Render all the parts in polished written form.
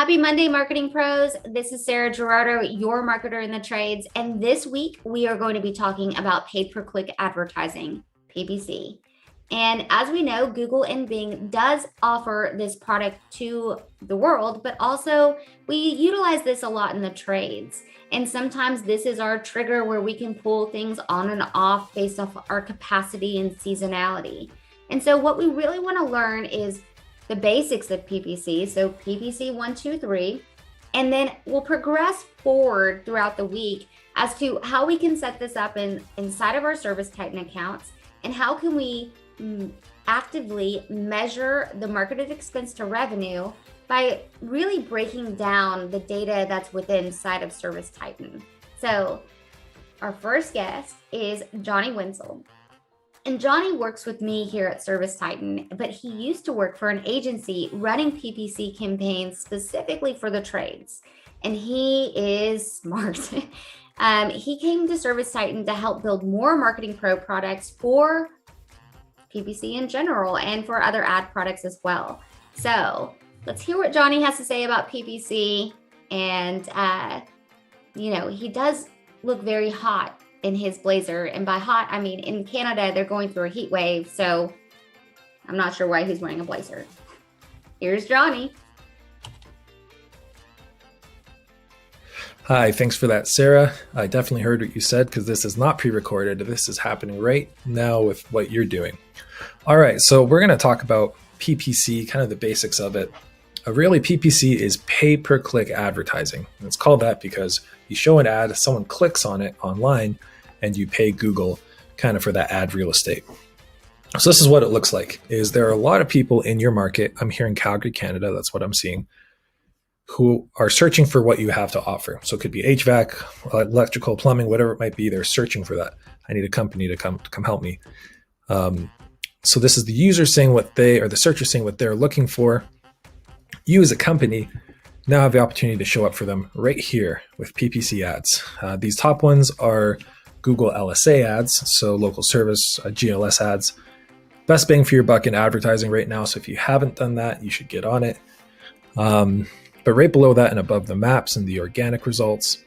Happy Monday, marketing pros. This is Sarah Gerardo, your marketer in the trades. And this week, we are going to be talking about paid per click advertising, PPC. And as we know, Google and Bing does offer this product to the world, but also we utilize this a lot in the trades. And sometimes this is our trigger where we can pull things on and off based off our capacity and seasonality. And so what we really want to learn is the basics of PPC. So PPC 1, 2, 3, and then we'll progress forward throughout the week as to how we can set this up inside of our ServiceTitan accounts and how can we actively measure the marketed expense to revenue by really breaking down the data that's within inside of ServiceTitan. So our first guest is Johnny Wenzel. And Johnny works with me here at ServiceTitan, but he used to work for an agency running PPC campaigns specifically for the trades. And he is smart. He came to ServiceTitan to help build more Marketing Pro products for PPC in general and for other ad products as well. So let's hear what Johnny has to say about PPC. And, he does look very hot in his blazer, and by hot I mean in Canada they're going through a heat wave, so I'm not sure why he's wearing a blazer. Here's Johnny. Hi, thanks for that, Sarah. I definitely heard what you said because this is not pre-recorded. This is happening right now with what you're doing. All right, so we're going to talk about PPC, kind of the basics of it. Really, PPC is pay per click advertising. And it's called that because you show an ad, someone clicks on it online, and you pay Google kind of for that ad real estate. So this is what it looks like, is there are a lot of people in your market, I'm here in Calgary, Canada, that's what I'm seeing, who are searching for what you have to offer. So it could be HVAC, electrical, plumbing, whatever it might be, they're searching for that. I need a company to come help me. So this is the user saying the searcher saying what they're looking for. You as a company now have the opportunity to show up for them right here with PPC ads. These top ones are Google LSA ads, so local service, GLS ads. Best bang for your buck in advertising right now. So if you haven't done that, you should get on it. But right below that and above the maps and the organic results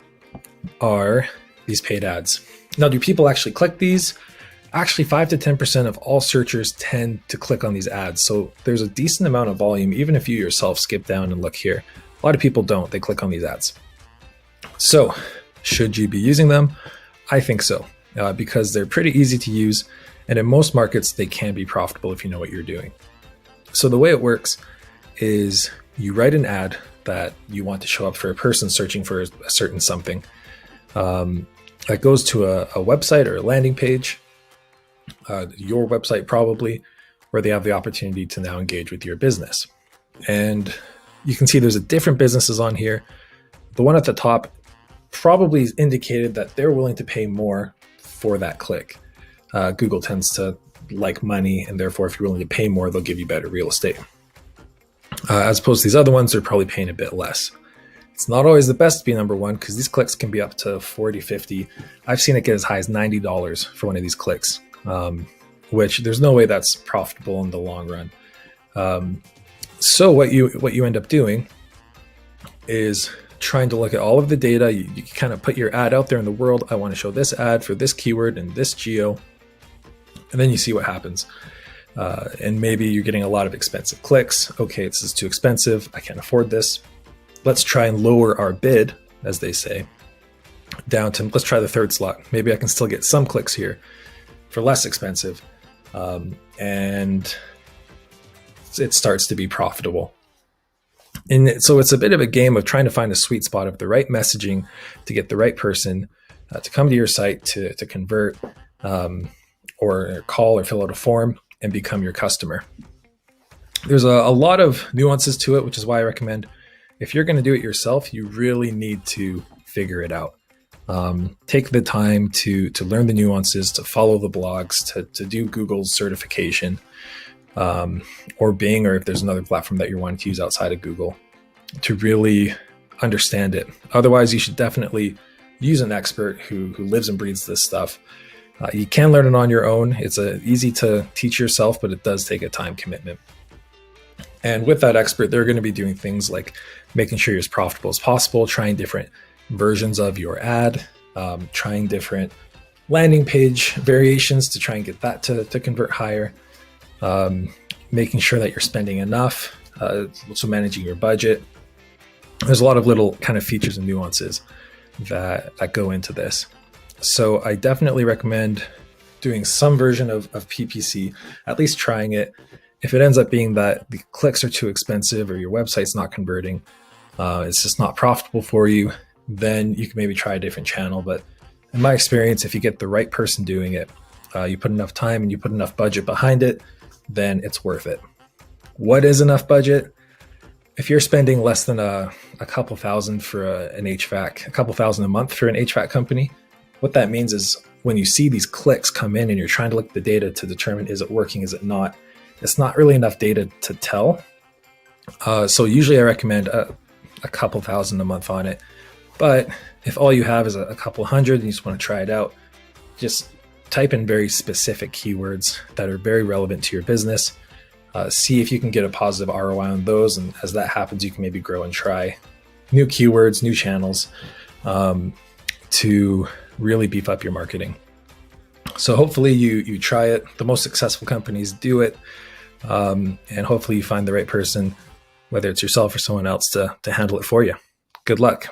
are these paid ads. Now, do people actually click these? Actually, 5 to 10% of all searchers tend to click on these ads. So there's a decent amount of volume, even if you yourself skip down and look here. A lot of people don't, they click on these ads. So should you be using them? I think so, because they're pretty easy to use. And in most markets, they can be profitable if you know what you're doing. So the way it works is you write an ad that you want to show up for a person searching for a certain something. That goes to a website or a landing page. Your website probably, where they have the opportunity to now engage with your business. And you can see there's different businesses on here. The one at the top probably indicated that they're willing to pay more for that click. Google tends to like money, and therefore if you're willing to pay more, they'll give you better real estate. As opposed to these other ones, they're probably paying a bit less. It's not always the best to be number one because these clicks can be up to 40, 50. I've seen it get as high as $90 for one of these clicks. Which there's no way that's profitable in the long run. So what you end up doing is trying to look at all of the data. You kind of put your ad out there in the world. I want to show this ad for this keyword and this geo, and then you see what happens. And maybe you're getting a lot of expensive clicks. Okay, this is too expensive. I can't afford this. Let's try and lower our bid, as they say, down to, let's try the third slot. Maybe I can still get some clicks here for less expensive, and it starts to be profitable. And so it's a bit of a game of trying to find a sweet spot of the right messaging to get the right person to come to your site to convert, or call or fill out a form and become your customer. There's a lot of nuances to it, which is why I recommend if you're going to do it yourself, you really need to figure it out. Take the time to learn the nuances, to follow the blogs, to do Google's certification, or Bing, or if there's another platform that you're wanting to use outside of Google, to really understand it. Otherwise, you should definitely use an expert who lives and breathes this stuff. You can learn it on your own. It's easy to teach yourself, but it does take a time commitment. And with that expert, they're going to be doing things like making sure you're as profitable as possible, trying different versions of your ad, trying different landing page variations to try and get that to convert higher, making sure that you're spending enough, also managing your budget. There's a lot of little kind of features and nuances that go into this. So I definitely recommend doing some version of PPC, at least trying it. If it ends up being that the clicks are too expensive or your website's not converting, it's just not profitable for you, then you can maybe try a different channel. But in my experience, if you get the right person doing it, you put enough time and you put enough budget behind it, then it's worth it. What is enough budget? If you're spending less than a couple thousand for an HVAC, a couple thousand a month for an HVAC company, what that means is when you see these clicks come in and you're trying to look at the data to determine, is it working, is it not? It's not really enough data to tell. So usually I recommend a couple thousand a month on it. But if all you have is a couple hundred and you just want to try it out, just type in very specific keywords that are very relevant to your business. See if you can get a positive ROI on those. And as that happens, you can maybe grow and try new keywords, new channels to really beef up your marketing. So hopefully you try it. The most successful companies do it. And hopefully you find the right person, whether it's yourself or someone else, to handle it for you. Good luck.